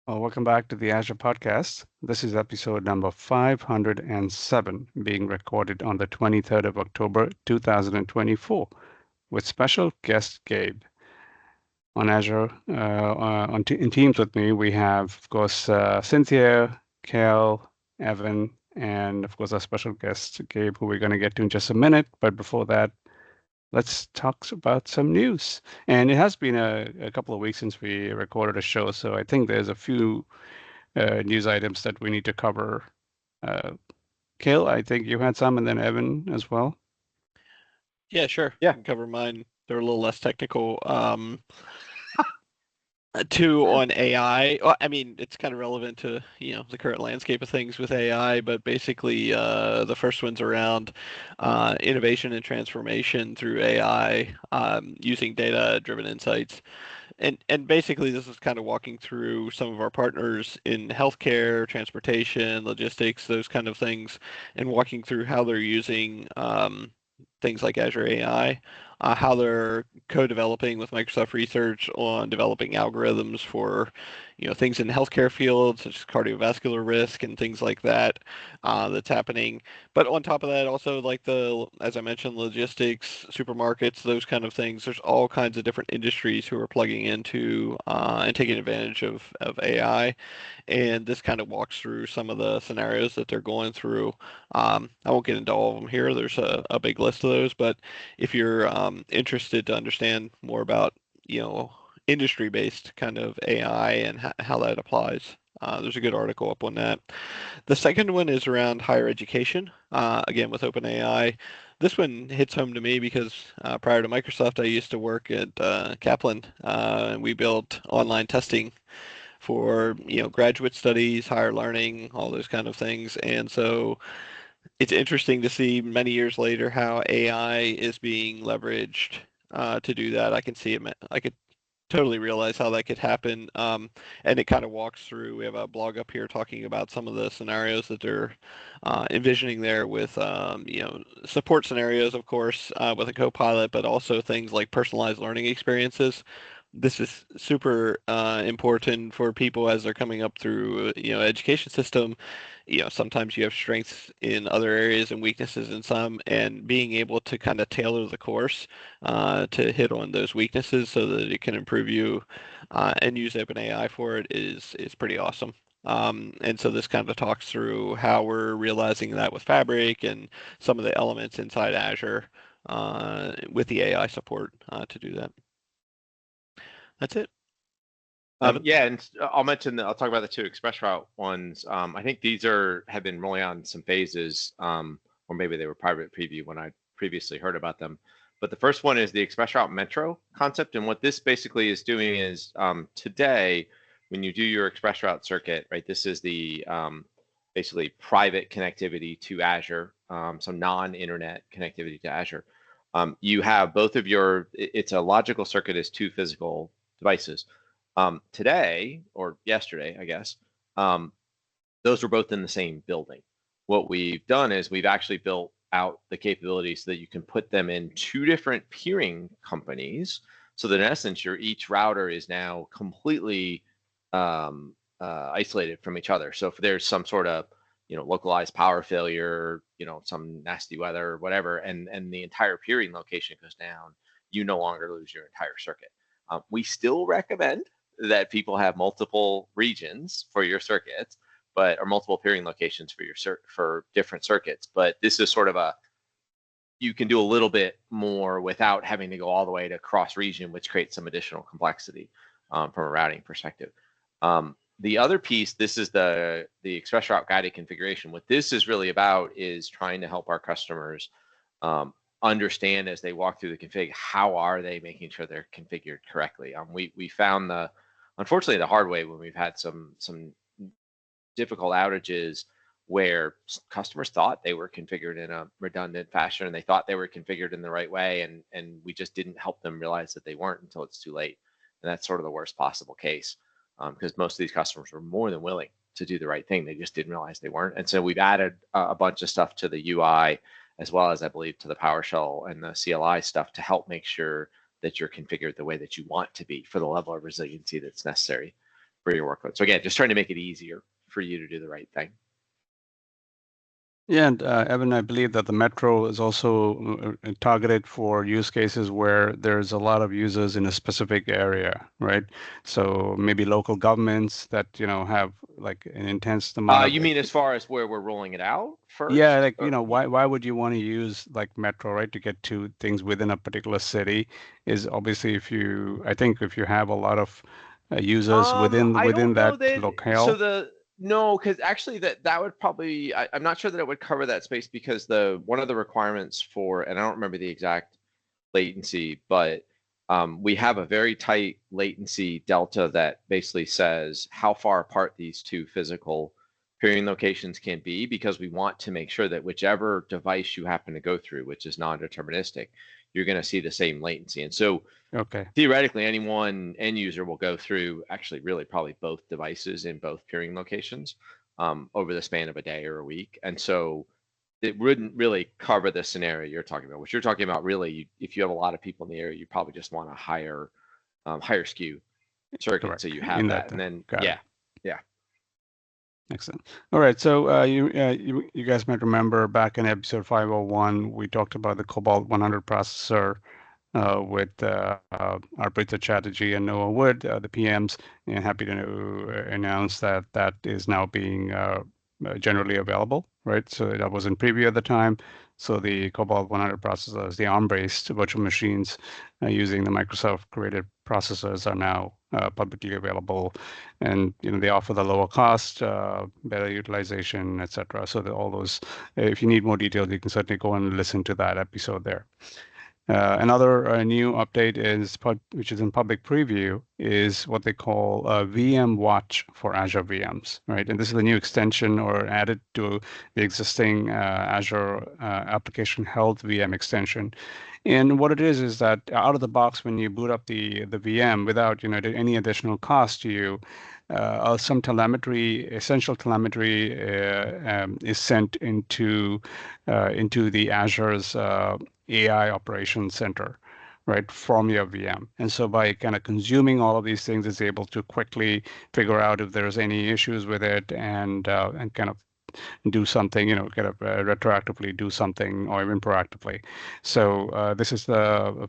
Well, welcome back to the Azure Podcast. This is episode number 507, being recorded on the 23rd of October, 2024, with special guest Gabe. On Azure, in Teams with me, we have, of course, Cynthia, Kel, Evan, and of course, our special guest, Gabe, who we're going to get to in just a minute. But before that, let's talk about some news. And it has been a couple of weeks since we recorded a show, so I think there's a few news items that we need to cover. Uh, Kale, I think you had some, and then Evan as well. Yeah, sure. Yeah. I can cover mine. They're a little less technical. Two on AI. Well, I mean, it's kind of relevant to the current landscape of things with AI, but basically, the first one's around innovation and transformation through AI using data-driven insights. And basically, this is kind of walking through some of our partners in healthcare, transportation, logistics, those kind of things, and walking through how they're using things like Azure AI, how they're co-developing with Microsoft Research on developing algorithms for, things in healthcare fields such as cardiovascular risk and things like that that's happening. But on top of that, also like as I mentioned, logistics, supermarkets, those kind of things. There's all kinds of different industries who are plugging into and taking advantage of AI. And this kind of walks through some of the scenarios that they're going through. I won't get into all of them here. There's a big list of those, but if you're interested to understand more about, industry-based kind of AI and how that applies, there's a good article up on that. The second one is around higher education, again with OpenAI. This one hits home to me because prior to Microsoft, I used to work at Kaplan, and we built online testing for graduate studies, higher learning, all those kind of things. And so it's interesting to see many years later how AI is being leveraged to do that. I can see it. I could totally realize how that could happen. And it kind of walks through. We have a blog up here talking about some of the scenarios that they're envisioning there with, support scenarios, of course, with a co-pilot, but also things like personalized learning experiences. This is super important for people as they're coming up through, education system. Sometimes you have strengths in other areas and weaknesses in some, and being able to kind of tailor the course to hit on those weaknesses so that it can improve you and use OpenAI for it is pretty awesome. And so this kind of talks through how we're realizing that with Fabric and some of the elements inside Azure with the AI support to do that. That's it. Yeah, and I'll talk about the two ExpressRoute ones. I think these have been rolling out in some phases, or maybe they were private preview when I previously heard about them. But the first one is the ExpressRoute Metro concept, and what this basically is doing is today, when you do your ExpressRoute circuit, right? This is the basically private connectivity to Azure, so non-internet connectivity to Azure. You have both of it's a logical circuit as two physical devices. Today or yesterday, I guess, those were both in the same building. What we've done is we've actually built out the capabilities so that you can put them in two different peering companies. So that in essence, each router is now completely isolated from each other. So if there's some sort of localized power failure, some nasty weather or whatever, and the entire peering location goes down, you no longer lose your entire circuit. We still recommend that people have multiple regions for your circuits, or multiple peering locations for different circuits. But this is sort of you can do a little bit more without having to go all the way to cross region, which creates some additional complexity from a routing perspective. The other piece, this is the ExpressRoute guided configuration. What this is really about is trying to help our customers understand as they walk through the config, how are they making sure they're configured correctly. We found unfortunately the hard way when we've had some difficult outages where customers thought they were configured in a redundant fashion and they thought they were configured in the right way, and we just didn't help them realize that they weren't until it's too late. And that's sort of the worst possible case, because most of these customers were more than willing to do the right thing. They just didn't realize they weren't. And so we've added a bunch of stuff to the UI, as well as I believe to the PowerShell and the CLI stuff, to help make sure that you're configured the way that you want to be for the level of resiliency that's necessary your workload. So again, just trying to make it easier for you to do the right thing. Yeah, and Evan, I believe that the Metro is also targeted for use cases where there's a lot of users in a specific area, right? So maybe local governments that, have like an intense amount of You mean as far as where we're rolling it out yeah, first? like, why would you want to use like Metro, right, to get to things within a particular city is obviously I think if you have a lot of users I within don't know that that. So locale. no, because actually that would probably I'm not sure that it would cover that space because one of the requirements for, and I don't remember the exact latency, but we have a very tight latency delta that basically says how far apart these two physical peering locations can be, because we want to make sure that whichever device you happen to go through, which is non-deterministic, you're going to see the same latency. And so Okay. theoretically, any one end user will go through actually really probably both devices in both peering locations over the span of a day or a week. And so it wouldn't really cover the scenario you're talking about. What you're talking about, really, if you have a lot of people in the area, you probably just want a higher skew circuit, so Correct. you have In that. that, And then got it. yeah. Excellent. All right. So you guys might remember back in episode 501, we talked about the Cobalt 100 processor with Arpita Chatterjee and Noah Wood, the PMs, and happy to announce that that is now being generally available, right? So that was in preview at the time. So the Cobalt 100 processors, the ARM-based virtual machines using the Microsoft created processors are now publicly available, and they offer the lower cost, better utilization, etc. So all those, if you need more details, you can certainly go and listen to that episode there. Another new update which is in public preview, is what they call VM Watch for Azure VMs, right? And this is a new extension or added to the existing Azure Application Health VM extension. And what it is that out of the box, when you boot up the VM without any additional cost to you, some telemetry, essential telemetry, is sent into the Azure's AI operations center, right, from your VM. And so by kind of consuming all of these things, it's able to quickly figure out if there's any issues with it, and kind of do something, kind of retroactively do something, or even proactively. So this is a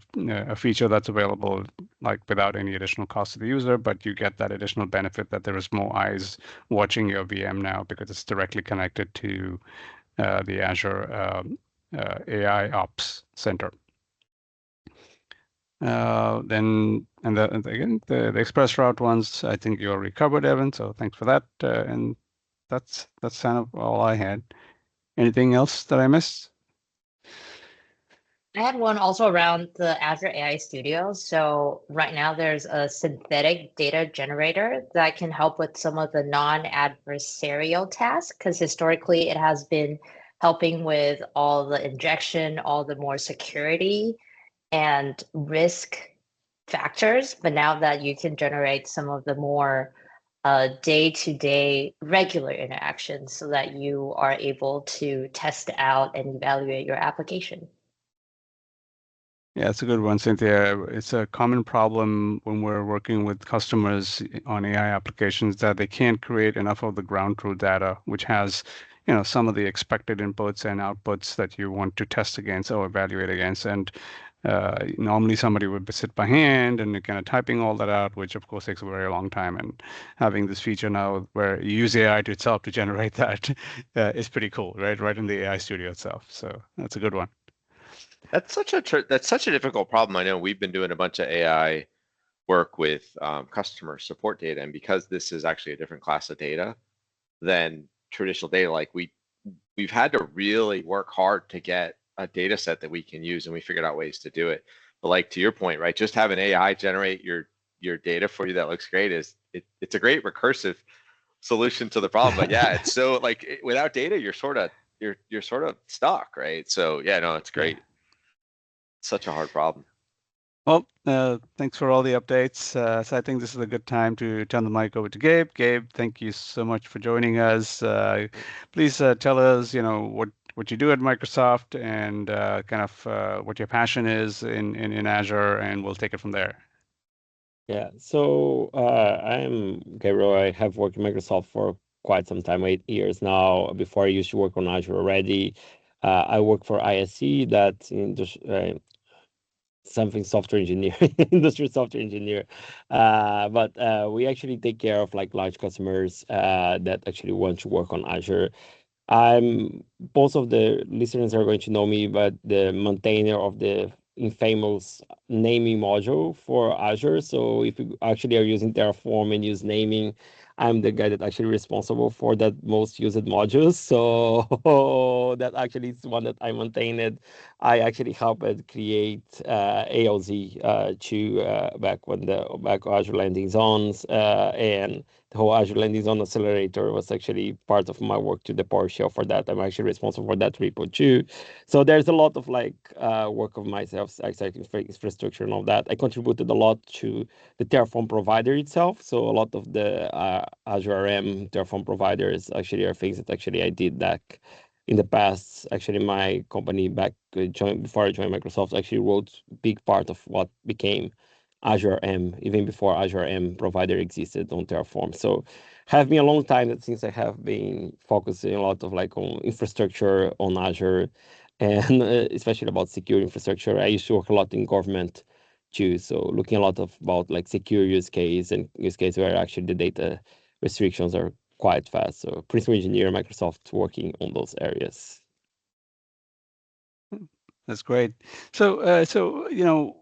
feature that's available like without any additional cost to the user, but you get that additional benefit that there is more eyes watching your VM now because it's directly connected to the Azure AI Ops Center. And again, the ExpressRoute ones, I think you already covered, Evan. So thanks for that. And that's kind of all I had. Anything else that I missed? I had one also around the Azure AI Studio. So right now there's a synthetic data generator that can help with some of the non-adversarial tasks, because historically it has been helping with all the injection, all the more security and risk factors. But now that you can generate some of the more day-to-day regular interactions so that you are able to test out and evaluate your application. Yeah, it's a good one, Cynthia. It's a common problem when we're working with customers on AI applications that they can't create enough of the ground truth data, which has, some of the expected inputs and outputs that you want to test against or evaluate against. And normally somebody would sit by hand and kind of typing all that out, which of course takes a very long time. And having this feature now where you use AI to itself to generate that is pretty cool, right? Right in the AI Studio itself. So that's a good one. That's such a difficult problem. I know we've been doing a bunch of AI work with customer support data, and because this is actually a different class of data than traditional data, like we've had to really work hard to get a data set that we can use, and we figured out ways to do it. But like to your point, right, just having AI generate your data for you that looks great it's a great recursive solution to the problem. But yeah, it's so like without data, you're sort of stuck, right? So yeah, no, it's great. Such a hard problem. Well, thanks for all the updates. So I think this is a good time to turn the mic over to Gabe. Gabe, thank you so much for joining us. Please tell us, what you do at Microsoft and kind of what your passion is in Azure, and we'll take it from there. Yeah. So I'm Gabriel. I have worked in Microsoft for quite some time, 8 years now. Before I used to work on Azure already. I work for ISC, that something software engineer, industry software engineer. But we actually take care of like large customers that actually want to work on Azure. I'm Most of the listeners are going to know me, but the maintainer of the infamous naming module for Azure. So if you actually are using Terraform and use naming, I'm the guy that actually responsible for that most used modules. So that actually is one that I maintained. I actually helped create ALZ back when the back Azure landing zones and the whole Azure Landing Zone Accelerator was actually part of my work to the PowerShell for that. I'm actually responsible for that repo too. So there's a lot of like work of myself, exciting infrastructure and all that. I contributed a lot to the Terraform provider itself. So a lot of the Azure RM Terraform providers actually are things that actually I did that in the past. Actually, my company back before I joined Microsoft actually wrote big part of what became Azure M, even before Azure M provider existed on Terraform. So have been a long time that since I have been focusing a lot of like on infrastructure on Azure and especially about secure infrastructure. I used to work a lot in government too. So looking a lot of about like secure use case and use case where actually the data restrictions are quite fast. So principal engineer, Microsoft working on those areas. That's great. So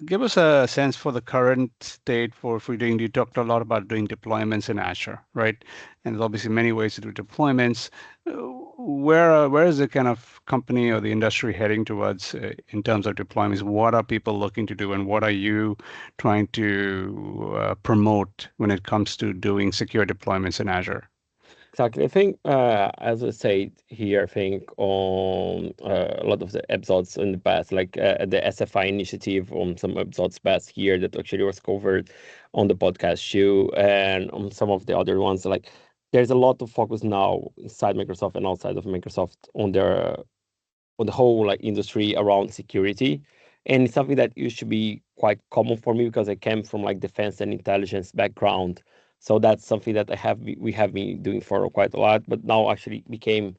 give us a sense for the current state for if we're doing. You talked a lot about doing deployments in Azure, right? And there's obviously many ways to do deployments. Where is the kind of company or the industry heading towards in terms of deployments? What are people looking to do, and what are you trying to promote when it comes to doing secure deployments in Azure? Exactly. I think, as I said here, I think on a lot of the episodes in the past, like the SFI initiative on some episodes past here that actually was covered on the podcast too, and on some of the other ones, like there's a lot of focus now inside Microsoft and outside of Microsoft on the whole like industry around security. And it's something that used to be quite common for me because I came from like defense and intelligence background. So that's something that we have been doing for quite a lot, but now actually became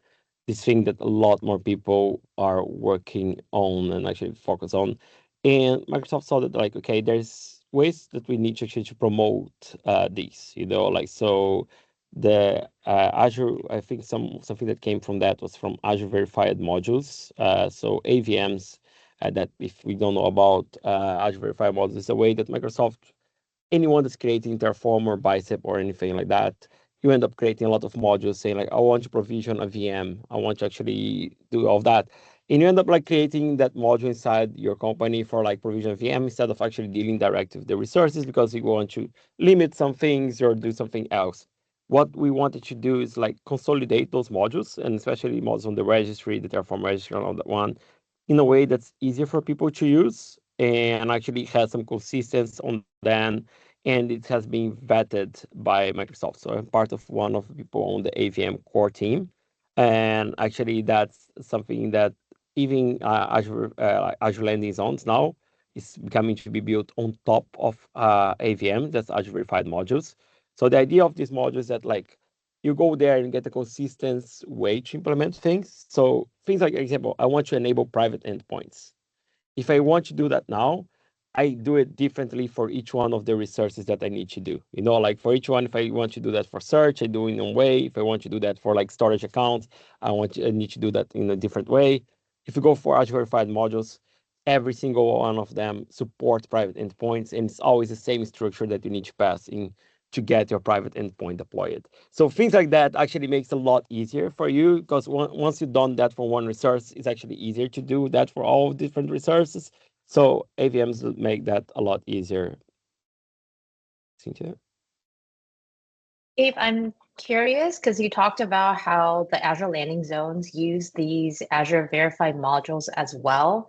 this thing that a lot more people are working on and actually focus on. And Microsoft saw that like, okay, there's ways that we need to actually to promote these, like so the Azure, I think something that came from that was from Azure Verified Modules. So AVMs, that if we don't know about Azure Verified Modules, is a way that Microsoft, anyone that's creating Terraform or Bicep or anything like that, you end up creating a lot of modules saying like, I want to provision a VM. I want to actually do all of that. And you end up like creating that module inside your company for like provision VM instead of actually dealing direct with the resources because you want to limit some things or do something else. What we wanted to do is like consolidate those modules and especially modules on the registry, the Terraform registry and all that one, in a way that's easier for people to use and actually has some consistency on them, and it has been vetted by Microsoft. So I'm part of one of the people on the AVM core team, and actually that's something that even Azure Landing Zones now is becoming to be built on top of AVM, that's Azure Verified Modules. So the idea of these modules is that like you go there and get a consistent way to implement things. So things like, example, I want to enable private endpoints. If I want to do that now, I do it differently for each one of the resources that I need to do. Like for each one, if I want to do that for search, I do it in one way. If I want to do that for like storage accounts, I need to do that in a different way. If you go for Azure Verified Modules, every single one of them supports private endpoints, and it's always the same structure that you need to pass in to get your private endpoint deployed. So things like that actually makes it a lot easier for you because once you've done that for one resource, it's actually easier to do that for all different resources. So AVMs will make that a lot easier. Cynthia? Dave, I'm curious because you talked about how the Azure landing zones use these Azure verified modules as well.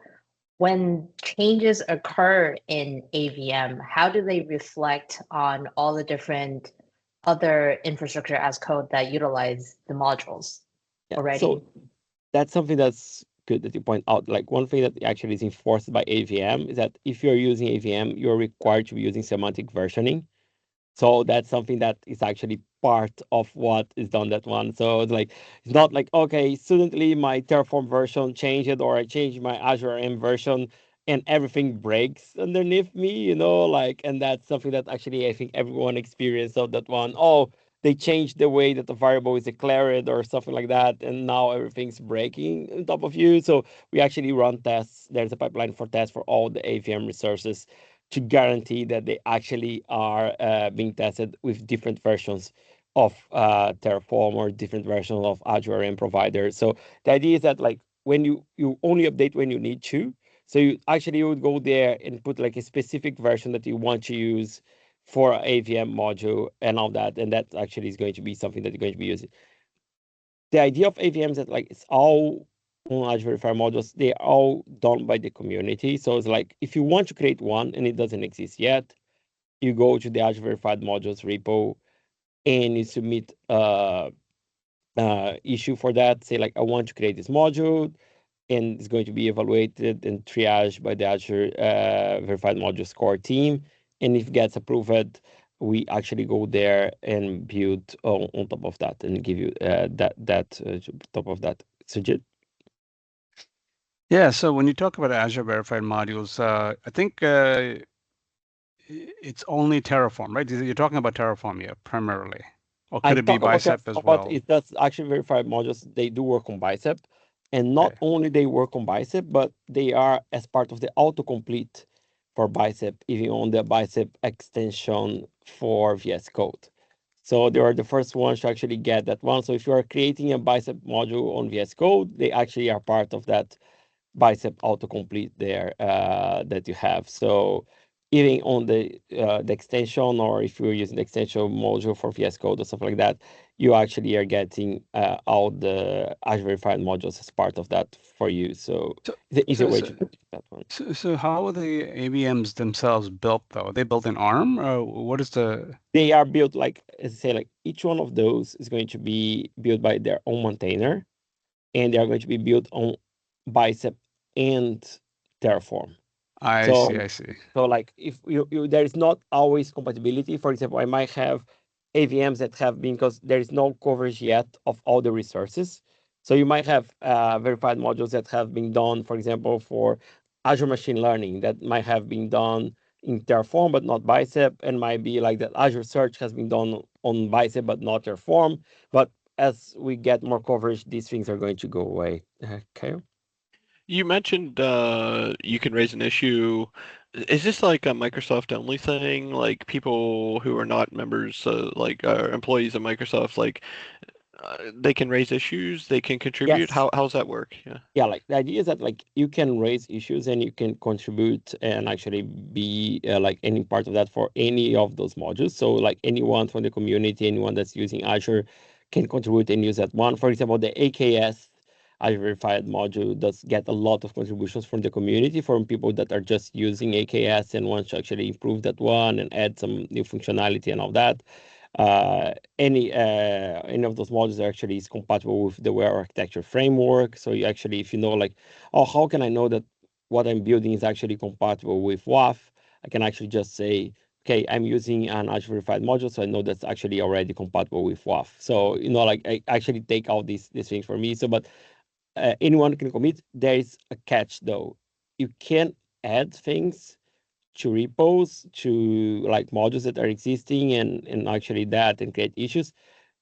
When changes occur in AVM, how do they reflect on all the different other infrastructure as code that utilize the modules Yeah. already? So that's something that's good that you point out. Like one thing that actually is enforced by AVM is that if you're using AVM, you're required to be using semantic versioning. So that's something that is actually part of what is done that one. So it's like it's not like okay, suddenly my Terraform version changed or I changed my Azure M version and everything breaks underneath me, like and that's something that actually I think everyone experienced of that one. Oh, they changed the way that the variable is declared or something like that, and now everything's breaking on top of you. So we actually run tests. There's a pipeline for tests for all the AVM resources to guarantee that they actually are being tested with different versions of Terraform or different versions of Azure and providers. So the idea is that like when you only update when you need to. So you actually would go there and put like a specific version that you want to use for AVM module and all that, and that actually is going to be something that you're going to be using. The idea of AVM is that like it's all on Azure Verified Modules, they're all done by the community. So it's like if you want to create one and it doesn't exist yet, you go to the Azure Verified Modules repo and you submit issue for that. Say like I want to create this module, and it's going to be evaluated and triaged by the Azure Verified Modules core team. And if it gets approved, we actually go there and build on top of that and give you top of that. Sujit? Yeah, so when you talk about Azure Verified Modules, I think it's only Terraform, right? You're talking about Terraform here primarily, or could it be Bicep as well? It does actually Verified Modules. They do work on Bicep, and not only they work on Bicep, but they are as part of the autocomplete for Bicep, even on the Bicep extension for VS Code. So they are the first ones to actually get that one. So if you are creating a Bicep module on VS Code, they actually are part of that Bicep autocomplete there that you have. So even on the extension, or if you're using the extension module for VS Code or something like that, you actually are getting all the Azure Verified Modules as part of that for you. So it's an easy way to do that one. So how are the AVMs themselves built though? Are they built in ARM, or what is the? They are built like, as I say, like each one of those is going to be built by their own maintainer, and they are going to be built on Bicep and Terraform. I see. So like if there is not always compatibility. For example, I might have AVMs that have been, because there is no coverage yet of all the resources. So you might have verified modules that have been done, for example, for Azure Machine Learning that might have been done in Terraform but not Bicep, and might be like that Azure Search has been done on Bicep but not Terraform. But as we get more coverage, these things are going to go away. Okay. You mentioned you can raise an issue. Is this like a Microsoft only thing? Like people who are not members, employees of Microsoft, like they can raise issues, they can contribute. Yes. How's that work? Yeah, like the idea is that like you can raise issues and you can contribute and actually be like any part of that for any of those modules. So like anyone from the community, anyone that's using Azure can contribute and use that one. For example, the AKS Azure Verified module does get a lot of contributions from the community, from people that are just using AKS and want to actually improve that one and add some new functionality and all that. Any of those modules actually is compatible with the Aware architecture framework. So you actually, if you know like, oh, how can I know that what I'm building is actually compatible with WAF? I can actually just say, okay, I'm using an Azure Verified module, so I know that's actually already compatible with WAF. So like I actually take out these things for me. So, but anyone can commit. There is a catch though. You can add things to repos, to like modules that are existing and actually that and create issues.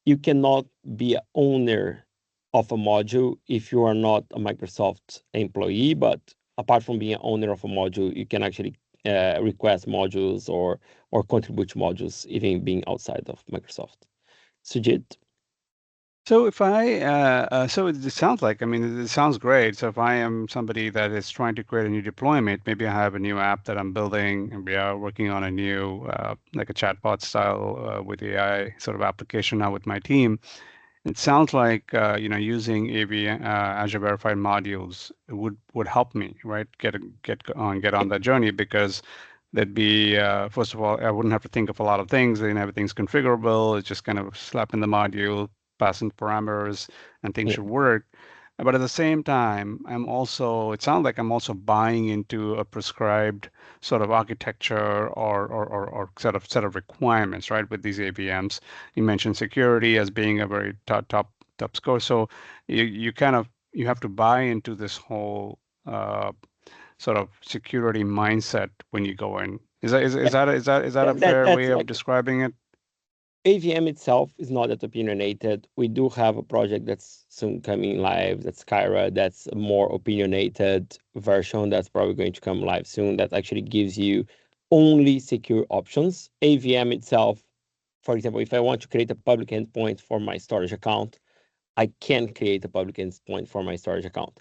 You cannot be an owner of a module if you are not a Microsoft employee, but apart from being an owner of a module, you can actually request modules or contribute to modules, even being outside of Microsoft. Sujit? So if so it sounds like, I mean, it sounds great. So if I am somebody that is trying to create a new deployment, maybe I have a new app that I'm building, and we are working on a new, like a chatbot style with AI sort of application now with my team. It sounds like using Azure Verified Modules would help me, right? Get on that journey, because that'd be first of all, I wouldn't have to think of a lot of things, and everything's configurable. It's just kind of slap in the module, passing parameters, and things should work. But at the same time, it sounds like I'm also buying into a prescribed sort of architecture or set of requirements, right? With these AVMs, you mentioned security as being a very top score. So you have to buy into this whole sort of security mindset when you go in. Is that a fair That's way of like describing it? AVM itself is not that opinionated. We do have a project that's soon coming live. That's Kyra. That's a more opinionated version that's probably going to come live soon. That actually gives you only secure options. AVM itself, for example, if I want to create a public endpoint for my storage account, I can create a public endpoint for my storage account.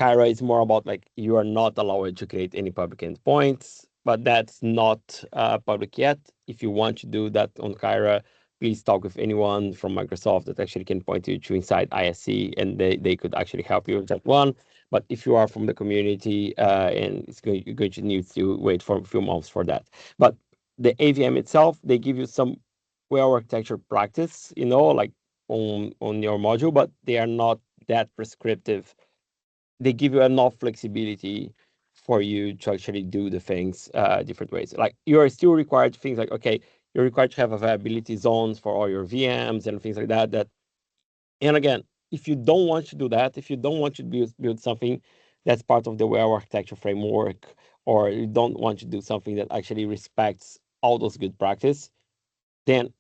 Kyra is more about like you are not allowed to create any public endpoints, but that's not public yet. If you want to do that on Kyra, please talk with anyone from Microsoft that actually can point you to inside ISC, and they could actually help you with that one. But if you are from the community, and you're going to need to wait for a few months for that. But the AVM itself, they give you some well architecture practice, like on your module, but they are not that prescriptive. They give you enough flexibility for you to actually do the things different ways. Like you are still required things like, okay, you're required to have availability zones for all your VMs and things like that. And again, if you don't want to do that, if you don't want to build something that's part of the well architecture framework, or you don't want to do something that actually respects all those good practice, then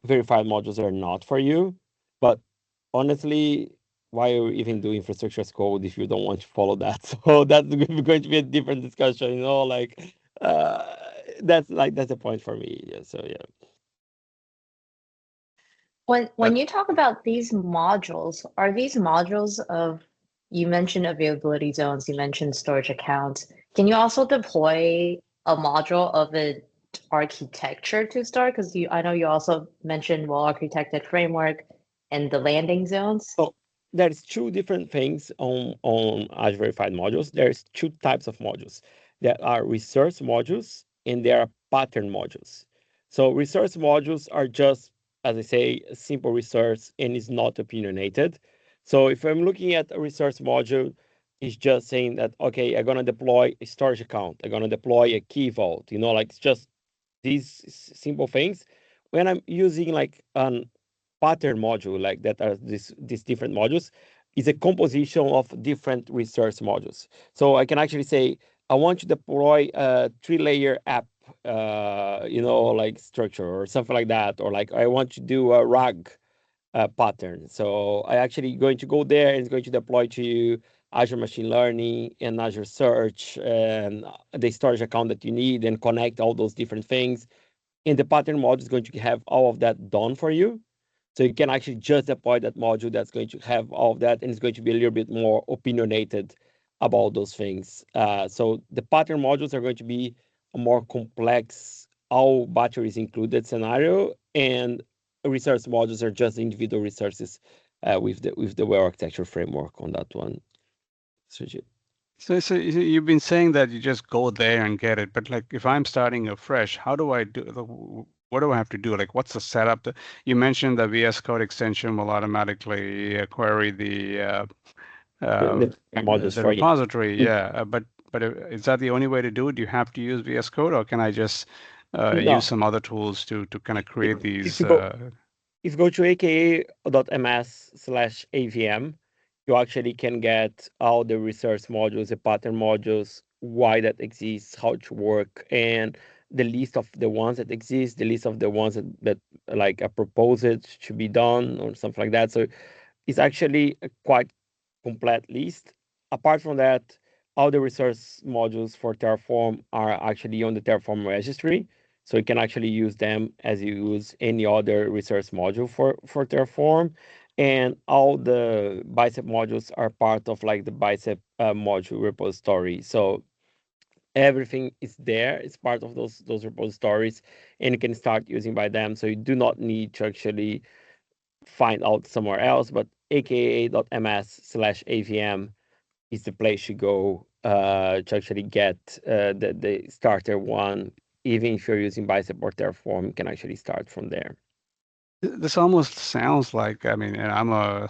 verified modules are not for you. But honestly, why are you even do infrastructure as code if you don't want to follow that? So that's going to be a different discussion, like uh, that's a point for me. Yeah, so yeah. When you talk about these modules, are these modules of, you mentioned availability zones, you mentioned storage accounts. Can you also deploy a module of an architecture to start? Because I know you also mentioned well-architected framework and the landing zones. So there's two different things on Azure Verified Modules. There's two types of modules. There are resource modules and there are pattern modules. So resource modules are just, as I say, a simple resource and is not opinionated. So if I'm looking at a resource module, it's just saying that, okay, I'm gonna deploy a storage account. I'm gonna deploy a key vault, like it's just these simple things. When I'm using like an pattern module like that are these different modules is a composition of different resource modules. So I can actually say I want to deploy a 3-layer app, like structure or something like that, or like I want to do a RAG pattern. So I actually going to go there and it's going to deploy to you Azure Machine Learning and Azure Search and the storage account that you need and connect all those different things. And the pattern module is going to have all of that done for you. So you can actually just deploy that module that's going to have all of that, and it's going to be a little bit more opinionated about those things. So the pattern modules are going to be a more complex, all batteries included scenario, and resource modules are just individual resources with the well architecture framework on that one. Sujit. So you've been saying that you just go there and get it, but like if I'm starting afresh, how do I do? What do I have to do? Like, what's the setup? You mentioned the VS Code extension will automatically query The modules the for you. repository. Yeah, but is that the only way to do it? Do you have to use VS Code, or can I just use No, some other tools to kind of create if these? you go if you go to aka.ms/avm, you actually can get all the resource modules, the pattern modules, why that exists, how to work, and the list of the ones that exist, the list of the ones that like are proposed to be done or something like that. So it's actually a quite complete list. Apart from that, all the resource modules for Terraform are actually on the Terraform registry. So you can actually use them as you use any other resource module for Terraform. And all the Bicep modules are part of like the Bicep module repository. So everything is there. It's part of those repositories, and you can start using by them. So you do not need to actually find out somewhere else, but aka.ms/avm is the place you go to actually get the starter one. Even if you're using Bicep or Terraform, you can actually start from there. This almost sounds like, I mean, and I'm a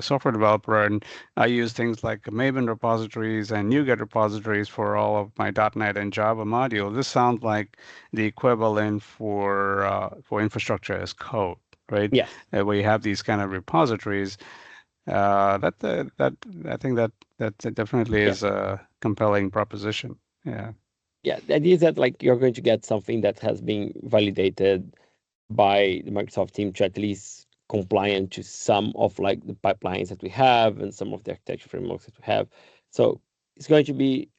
software developer, and I use things like Maven repositories and NuGet repositories for all of my .NET and Java modules. This sounds like the equivalent for infrastructure as code, right? Yes. Where you have these kind of repositories. That I think that definitely Yeah. is a compelling proposition. Yeah. Yeah. The idea is that like you're going to get something that has been validated by the Microsoft team to at least compliant to some of like the pipelines that we have and some of the architecture frameworks that we have. So it's going to be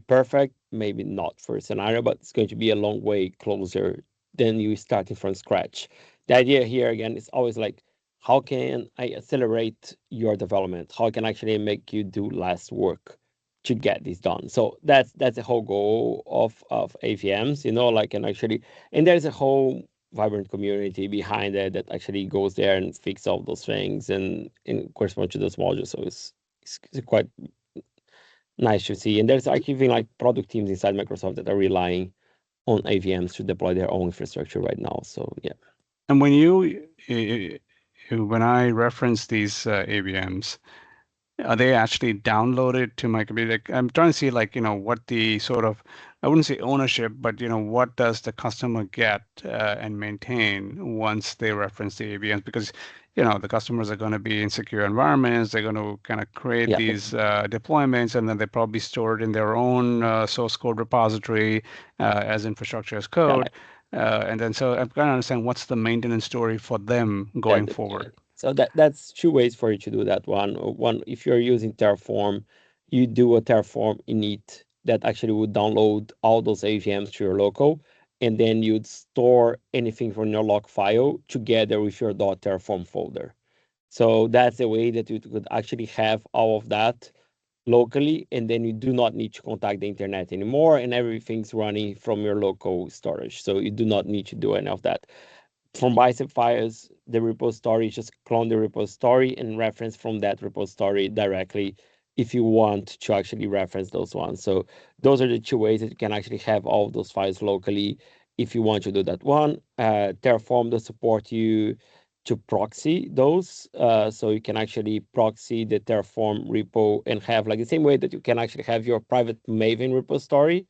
perfect, maybe not for a scenario, but it's going to be a long way closer than you starting from scratch. The idea here again is always like, how can I accelerate your development? How can I actually make you do less work to get this done? So that's the whole goal of AVMs, like, and actually, and there's a whole vibrant community behind it that actually goes there and fix all those things and correspond to those modules. So it's quite nice to see. And there's actually even like product teams inside Microsoft that are relying on AVMs to deploy their own infrastructure right now. So yeah. And when I reference these AVMs, are they actually downloaded to my computer? Like, I'm trying to see, like, what the sort of, I wouldn't say ownership, but what does the customer get and maintain once they reference the AVMs? Because the customers are going to be in secure environments. They're going to kind of create Yeah. these deployments, and then they probably store it in their own source code repository as infrastructure as code. And then so I'm trying to understand what's the maintenance story for them Yeah, going forward. so that's two ways for you to do that. One, if you're using Terraform, you do a Terraform init that actually would download all those AVMs to your local, and then you'd store anything from your log file together with your .terraform folder. So that's a way that you could actually have all of that locally, and then you do not need to contact the internet anymore, and everything's running from your local storage. So you do not need to do any of that. From bicep files, the repository, just clone the repository and reference from that repository directly if you want to actually reference those ones. So those are the two ways that you can actually have all of those files locally if you want to do that one. Terraform does support you to proxy those. So you can actually proxy the Terraform repo and have like the same way that you can actually have your private Maven repository.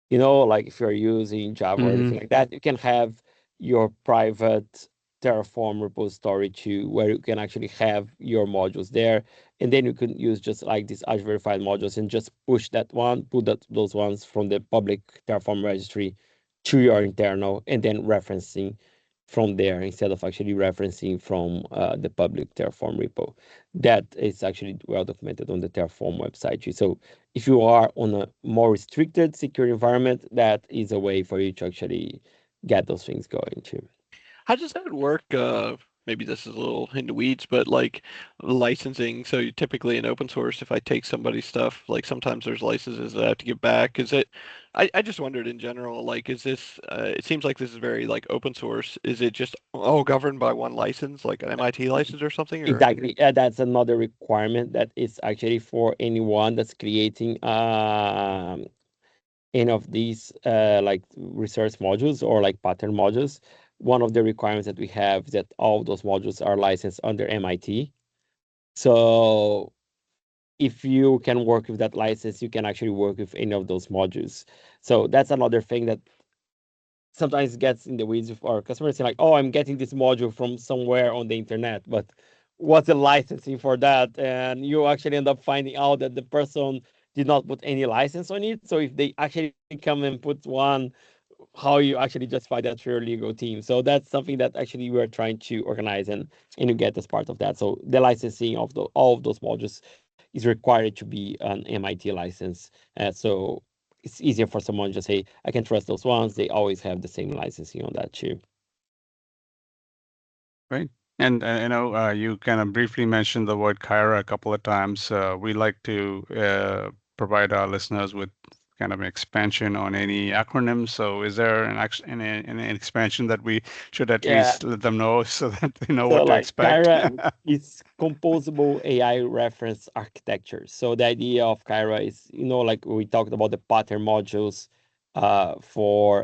Like if you're using Java or anything like that, you can have your private Terraform repository to where you can actually have your modules there. And then you can use just like these Azure Verified Modules and just push that one, put those ones from the public Terraform registry to your internal and then referencing from there instead of actually referencing from the public Terraform repo. That is actually well documented on the Terraform website too. So if you are on a more restricted secure environment, that is a way for you to actually get those things going too. How does that work? Maybe this is a little in the weeds, but like licensing. So you typically in open source, if I take somebody's stuff, like sometimes there's licenses that I have to give back. Is it? I just wondered in general, like, is this? It seems like this is very like open source. Is it just all governed by one license, like an MIT license or something? Or Exactly. That's another requirement that is actually for anyone that's creating any of these like research modules or like pattern modules. One of the requirements that we have is that all those modules are licensed under MIT. So if you can work with that license, you can actually work with any of those modules. So that's another thing that sometimes gets in the weeds with our customers, saying like, oh, I'm getting this module from somewhere on the internet, but what's the licensing for that? And you actually end up finding out that the person did not put any license on it. So if they actually come and put one, how you actually justify that to your legal team. So that's something that actually we're trying to organize and you get as part of that. So the licensing of all of those modules is required to be an MIT license. So it's easier for someone to just say, I can trust those ones. They always have the same licensing on that too. Right. And you kind of briefly mentioned the word Kyra a couple of times. We like to provide our listeners with kind of an expansion on any acronym. So is there an expansion that we should at Yeah. least let them know so that they know So what to like expect? Kyra is composable AI reference architecture. So the idea of Kyra is, like we talked about the pattern modules for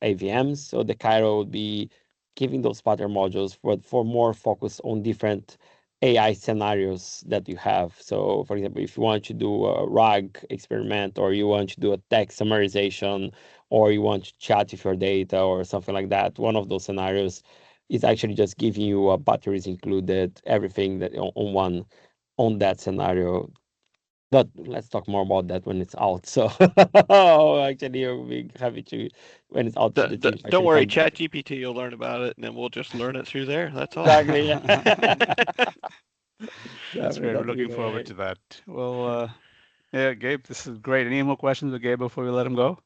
AVMs. So the Kyra would be giving those pattern modules for more focus on different AI scenarios that you have. So, for example, if you want to do a RAG experiment, or you want to do a text summarization, or you want to chat with your data or something like that, one of those scenarios is actually just giving you batteries included, everything that on that scenario. But let's talk more about that when it's out. So actually, you'll be happy to when it's out to the team. Don't Actually, worry, come back. ChatGPT, you'll learn about it, and then we'll just learn it through there. That's all. Exactly. Yeah. That's great. We're That'd be looking forward great. to that. Well, yeah, Gabe, this is great. Any more questions with Gabe before we let him go?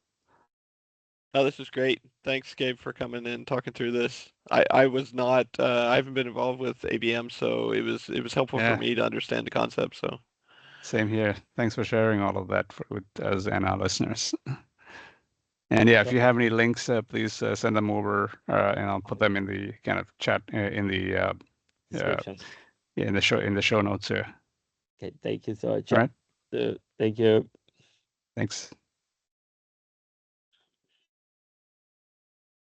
Oh, this is great. Thanks, Gabe, for coming in, talking through this. I was not, I haven't been involved with ABM, so it was helpful for Yeah, me to understand the concept. So same here. Thanks for sharing all of that with us and our listeners. And yeah, if you have any links, please send them over, and I'll put them in the kind of chat in the Description. in the show notes here. Okay, thank you so much. All right. Thank you. Thanks.